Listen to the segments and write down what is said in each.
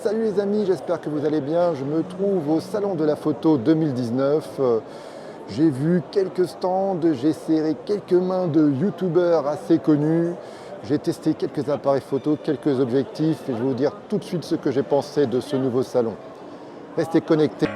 Salut les amis, j'espère que vous allez bien. Je me trouve au Salon de la Photo 2019. J'ai vu quelques stands, j'ai serré quelques mains de youtubeurs assez connus. J'ai testé quelques appareils photo, quelques objectifs et je vais vous dire tout de suite ce que j'ai pensé de ce nouveau salon. Restez connectés.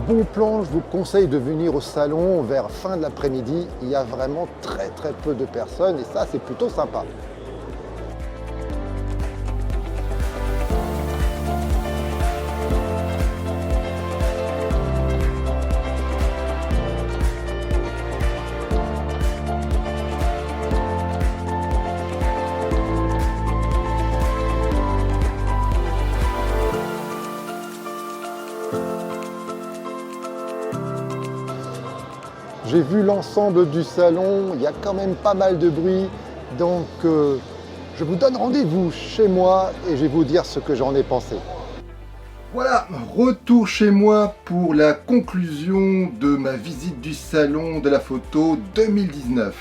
Bon plan, je vous conseille de venir au salon vers fin de l'après-midi. Il y a vraiment très peu de personnes et ça c'est plutôt sympa. J'ai vu l'ensemble du salon, il y a quand même pas mal de bruit, donc je vous donne rendez-vous chez moi et je vais vous dire ce que j'en ai pensé. Voilà, retour chez moi pour la conclusion de ma visite du salon de la photo 2019.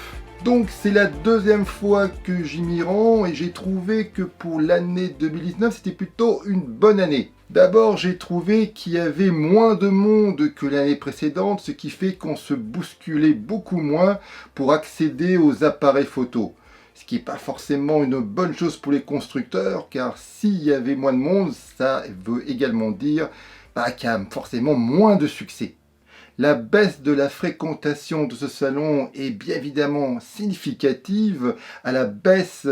Donc c'est la deuxième fois que j'y m'y rends et j'ai trouvé que pour l'année 2019 c'était plutôt une bonne année. D'abord j'ai trouvé qu'il y avait moins de monde que l'année précédente, ce qui fait qu'on se bousculait beaucoup moins pour accéder aux appareils photo. Ce qui n'est pas forcément une bonne chose pour les constructeurs, car s'il y avait moins de monde, ça veut également dire qu'il y a forcément moins de succès. La baisse de la fréquentation de ce salon est bien évidemment significative à la baisse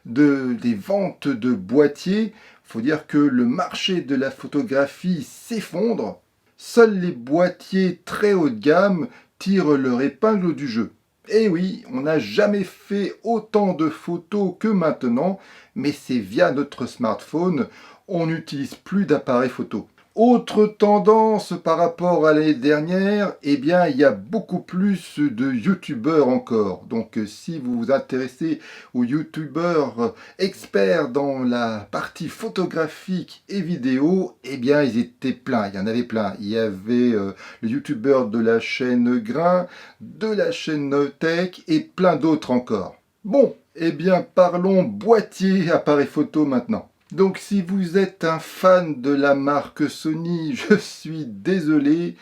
des ventes de boîtiers. Il faut dire que le marché de la photographie s'effondre. Seuls les boîtiers très haut de gamme tirent leur épingle du jeu. Et oui, on n'a jamais fait autant de photos que maintenant, mais c'est via notre smartphone, on n'utilise plus d'appareil photo. Autre tendance par rapport à l'année dernière, eh bien il y a beaucoup plus de youtubeurs encore. Donc si vous vous intéressez aux youtubeurs experts dans la partie photographique et vidéo, eh bien ils étaient pleins, il y en avait plein. Il y avait le youtubeur de la chaîne Grain, de la chaîne Tech et plein d'autres encore. Bon, eh bien parlons boîtier appareil photo maintenant. Donc si vous êtes un fan de la marque Sony, je suis désolé,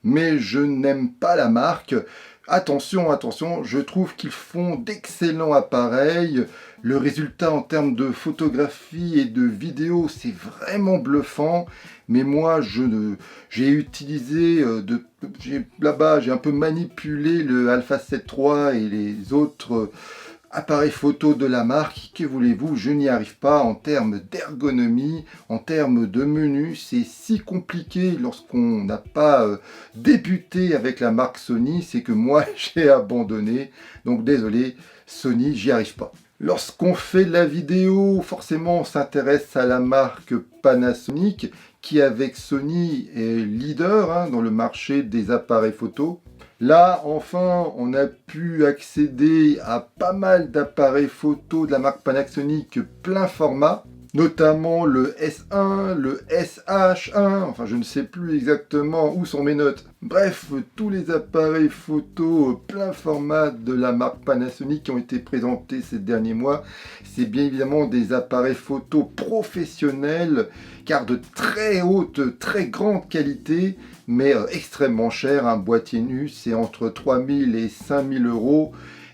mais je n'aime pas la marque. Attention, attention, je trouve qu'ils font d'excellents appareils. Le résultat en termes de photographie et de vidéo, c'est vraiment bluffant. Mais moi, j'ai utilisé, là-bas, j'ai un peu manipulé le Alpha 7 III et les autres appareil photo de la marque. Que voulez-vous, je n'y arrive pas en termes d'ergonomie, en termes de menu. C'est si compliqué lorsqu'on n'a pas débuté avec la marque Sony, c'est que moi j'ai abandonné. Donc désolé, Sony, j'y arrive pas. Lorsqu'on fait de la vidéo, forcément on s'intéresse à la marque Panasonic, qui avec Sony est leader dans le marché des appareils photo. Là, enfin, on a pu accéder à pas mal d'appareils photo de la marque Panasonic plein format, notamment le S1, le SH1, enfin je ne sais plus exactement où sont mes notes. Bref, tous les appareils photo plein format de la marque Panasonic qui ont été présentés ces derniers mois, c'est bien évidemment des appareils photo professionnels, car de très haute, très grande qualité, mais extrêmement cher. Un boîtier nu, c'est entre 3000 et 5000 euros.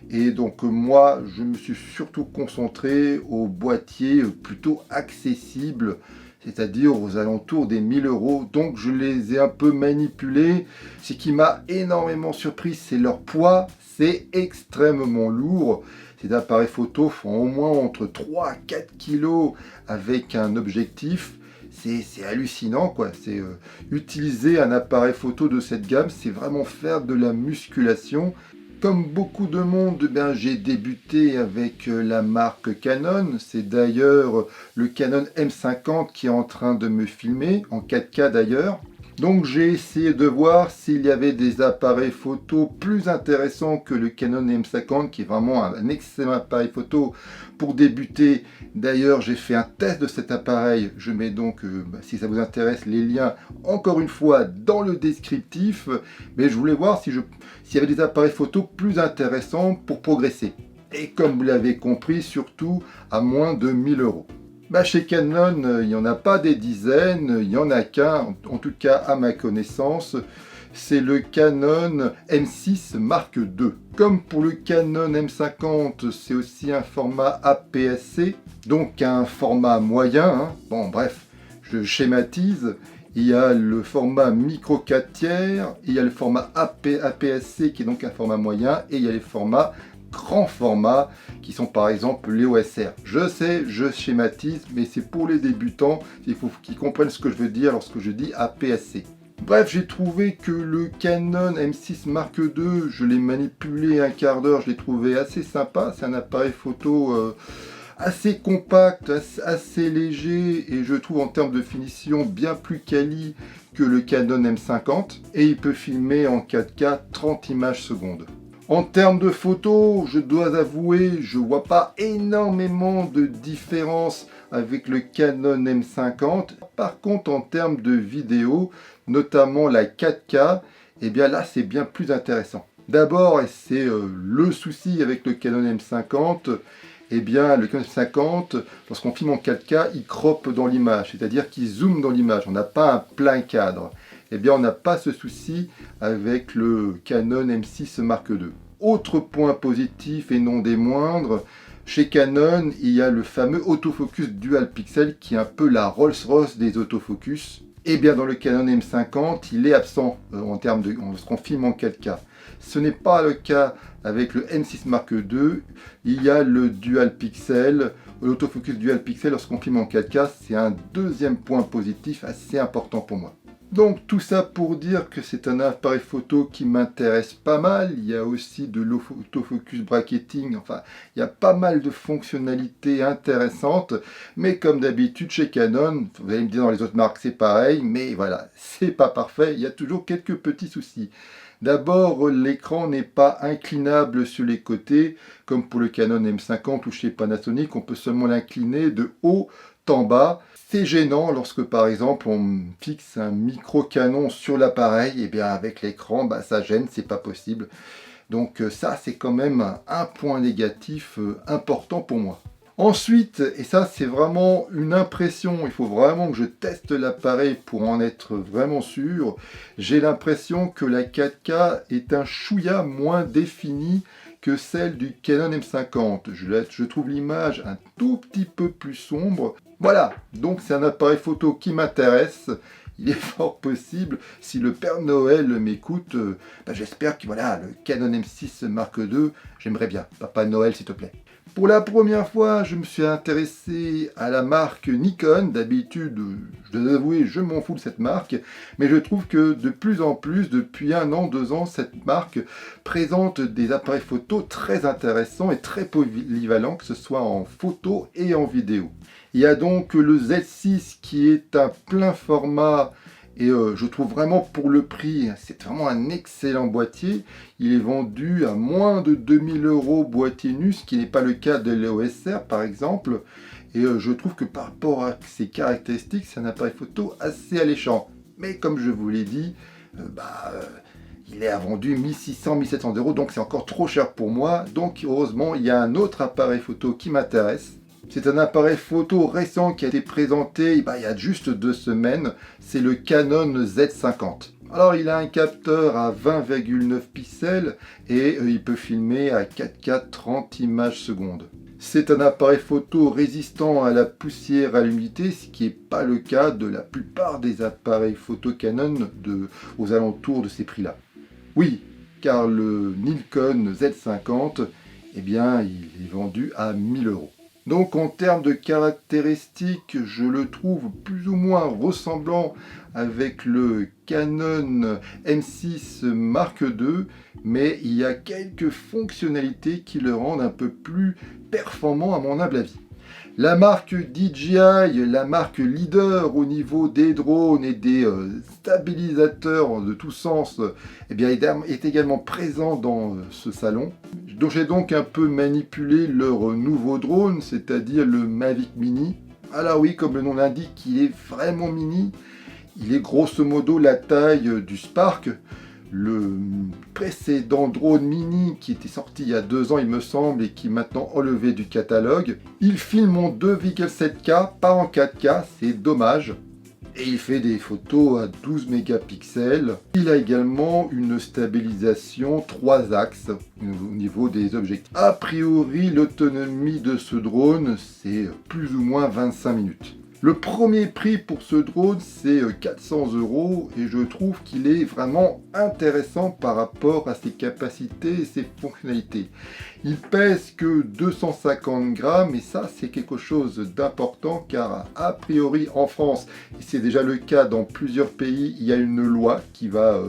Et donc moi, je me suis surtout concentré aux boîtiers plutôt accessibles, c'est-à-dire aux alentours des 1000 euros. Donc je les ai un peu manipulés. Ce qui m'a énormément surpris, c'est leur poids. C'est extrêmement lourd. Ces appareils photo font au moins entre 3 à 4 kilos avec un objectif. C'est hallucinant quoi. Utiliser un appareil photo de cette gamme, c'est vraiment faire de la musculation. Comme beaucoup de monde, j'ai débuté avec la marque Canon. C'est d'ailleurs le Canon M50 qui est en train de me filmer, en 4K d'ailleurs. Donc j'ai essayé de voir s'il y avait des appareils photo plus intéressants que le Canon M50, qui est vraiment un excellent appareil photo pour débuter. D'ailleurs, j'ai fait un test de cet appareil. Je mets donc, si ça vous intéresse, les liens, encore une fois, dans le descriptif. Mais je voulais voir s'il y avait des appareils photo plus intéressants pour progresser. Et comme vous l'avez compris, surtout à moins de 1000 euros. Chez Canon, il n'y en a pas des dizaines, il n'y en a qu'un, en tout cas à ma connaissance, c'est le Canon M6 Mark II. Comme pour le Canon M50, c'est aussi un format APS-C, donc un format moyen. Bon bref, je schématise. Il y a le format micro 4 tiers, il y a le format APS-C qui est donc un format moyen, et il y a les formats grand format qui sont par exemple les OSR. Je sais, je schématise, mais c'est pour les débutants, il faut qu'ils comprennent ce que je veux dire lorsque je dis APS-C. Bref, j'ai trouvé que le Canon M6 Mark II, je l'ai manipulé un quart d'heure, je l'ai trouvé assez sympa. C'est un appareil photo assez compact, assez léger, et je trouve en termes de finition bien plus quali que le Canon M50. Et il peut filmer en 4K 30 images secondes. En termes de photos, je dois avouer, je vois pas énormément de différence avec le Canon M50. Par contre, en termes de vidéo, notamment la 4K, là c'est bien plus intéressant. D'abord, et c'est le souci avec le Canon M50, le Canon M50, lorsqu'on filme en 4K, il croppe dans l'image, c'est-à-dire qu'il zoome dans l'image. On n'a pas un plein cadre. On n'a pas ce souci avec le Canon M6 Mark II. Autre point positif et non des moindres, chez Canon, il y a le fameux autofocus dual pixel qui est un peu la Rolls-Royce des autofocus. Dans le Canon M50, il est absent lorsqu'on filme en 4K. Ce n'est pas le cas avec le M6 Mark II. Il y a le dual pixel, l'autofocus dual pixel lorsqu'on filme en 4K. C'est un deuxième point positif assez important pour moi. Donc tout ça pour dire que c'est un appareil photo qui m'intéresse pas mal. Il y a aussi de l'autofocus bracketing, enfin il y a pas mal de fonctionnalités intéressantes. Mais comme d'habitude chez Canon, vous allez me dire dans les autres marques c'est pareil, mais voilà, c'est pas parfait, il y a toujours quelques petits soucis. D'abord, l'écran n'est pas inclinable sur les côtés, comme pour le Canon M50 ou chez Panasonic, on peut seulement l'incliner de haut en bas. C'est gênant lorsque par exemple on fixe un micro canon sur l'appareil, avec l'écran, ça gêne, c'est pas possible. Donc ça c'est quand même un point négatif important pour moi. Ensuite, et ça c'est vraiment une impression, il faut vraiment que je teste l'appareil pour en être vraiment sûr, j'ai l'impression que la 4K est un chouïa moins définie que celle du Canon M50. Je trouve l'image un tout petit peu plus sombre. Voilà, donc c'est un appareil photo qui m'intéresse. Il est fort possible, si le Père Noël m'écoute, j'espère que le Canon M6 Mark II, j'aimerais bien. Papa Noël, s'il te plaît. Pour la première fois, je me suis intéressé à la marque Nikon. D'habitude, je dois avouer, je m'en fous de cette marque. Mais je trouve que de plus en plus, depuis 1 an, 2 ans, cette marque présente des appareils photo très intéressants et très polyvalents, que ce soit en photo et en vidéo. Il y a donc le Z6 qui est un plein format. Et je trouve vraiment pour le prix, c'est vraiment un excellent boîtier. Il est vendu à moins de 2000 € boîtier nu, ce qui n'est pas le cas de l'EOSR par exemple. Et je trouve que par rapport à ses caractéristiques, c'est un appareil photo assez alléchant. Mais comme je vous l'ai dit, il est vendu 1600-1700 €, donc c'est encore trop cher pour moi. Donc heureusement, il y a un autre appareil photo qui m'intéresse. C'est un appareil photo récent qui a été présenté il y a juste 2 semaines, c'est le Canon Z50. Alors il a un capteur à 20,9 pixels et il peut filmer à 4K 30 images secondes. C'est un appareil photo résistant à la poussière, à l'humidité, ce qui n'est pas le cas de la plupart des appareils photo Canon aux alentours de ces prix-là. Oui, car le Nikon Z50 eh bien il est vendu à 1000 €. Donc en termes de caractéristiques, je le trouve plus ou moins ressemblant avec le Canon M6 Mark II, mais il y a quelques fonctionnalités qui le rendent un peu plus performant à mon humble avis. La marque DJI, la marque leader au niveau des drones et des stabilisateurs de tous sens, eh bien, est également présent dans ce salon. Donc j'ai donc un peu manipulé leur nouveau drone, c'est-à-dire le Mavic Mini. Alors oui, comme le nom l'indique, il est vraiment mini. Il est grosso modo la taille du Spark. Le précédent drone mini qui était sorti il y a 2 ans il me semble et qui est maintenant enlevé du catalogue. Il filme en 2,7K, pas en 4K, c'est dommage. Et il fait des photos à 12 mégapixels. Il a également une stabilisation 3 axes au niveau des objectifs. A priori, l'autonomie de ce drone, c'est plus ou moins 25 minutes. Le premier prix pour ce drone, c'est 400 € et je trouve qu'il est vraiment intéressant par rapport à ses capacités et ses fonctionnalités. Il pèse que 250 grammes et ça, c'est quelque chose d'important car a priori en France, et c'est déjà le cas dans plusieurs pays, il y a une loi qui va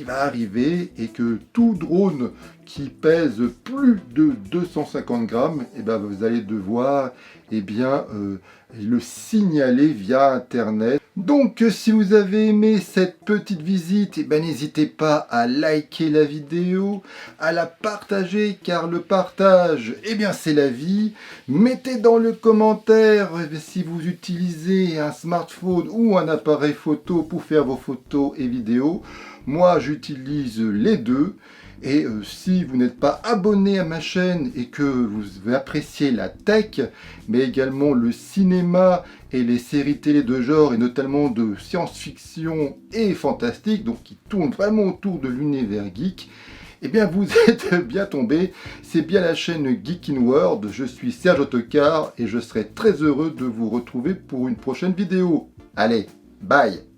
arriver et que tout drone qui pèse plus de 250 grammes, eh ben, vous allez devoir le signaler via internet. Donc si vous avez aimé cette petite visite, eh ben, n'hésitez pas à liker la vidéo, à la partager car le partage, eh bien, c'est la vie. Mettez dans le commentaire si vous utilisez un smartphone ou un appareil photo pour faire vos photos et vidéos. Moi j'utilise les deux. Et si vous n'êtes pas abonné à ma chaîne et que vous appréciez la tech, mais également le cinéma et les séries télé de genre, et notamment de science-fiction et fantastique, donc qui tournent vraiment autour de l'univers geek, eh bien vous êtes bien tombé. C'est bien la chaîne Geek in World. Je suis Serge Autocar et je serai très heureux de vous retrouver pour une prochaine vidéo. Allez, bye!